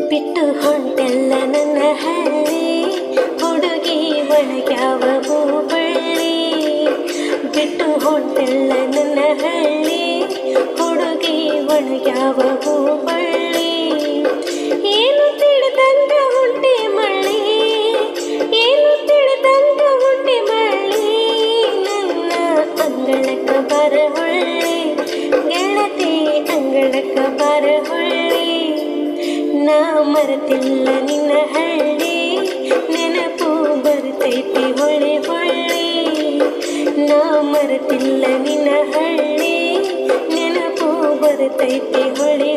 ಬಿಟ್ಟು ಹೊಂಟೆಲ್ಲ ನನ್ನ ಹಳ್ಳಿ ಹುಡುಗಿ ಒಳಗ್ಯಾವ ಹೂಬಳ್ಳಿ. ಬಿಟ್ಟು ಹೊಂಟೆಲ್ಲ ನನ್ನ ಹಳ್ಳಿ ಹುಡುಗಿ ಒಳಗ್ಯಾವ ಹೂಬಳ್ಳಿ. ಏನು ತಿಳಿದಂಗ ಹುಟ್ಟಿ ಮಳ್ಳಿ, ಏನು ತಿಳಿದಂಗ ಹುಟ್ಟಿ ಮಳ್ಳಿ. ನನ್ನ ಅಂಗಳಕ್ಕ ಬರಹೊಳ್ಳಿ ಗೆಳತಿ, ಅಂಗಳಕ್ಕ ಬರಹೊಳ್ಳಿ. ನಾ ಮರೆತಿಲ್ಲ ನಿನ್ನ ಹಳ್ಳಿ, ನೆನಪು ಬರ್ತೈತಿ ಹೊಳ್ಳಿ ಹೊಳ್ಳಿ. ನಾ ಮರೆತಿಲ್ಲ ನಿನ್ನ ಹಳ್ಳಿ, ನೆನಪು ಬರ್ತೈತಿ ಹೊಳ್ಳಿ.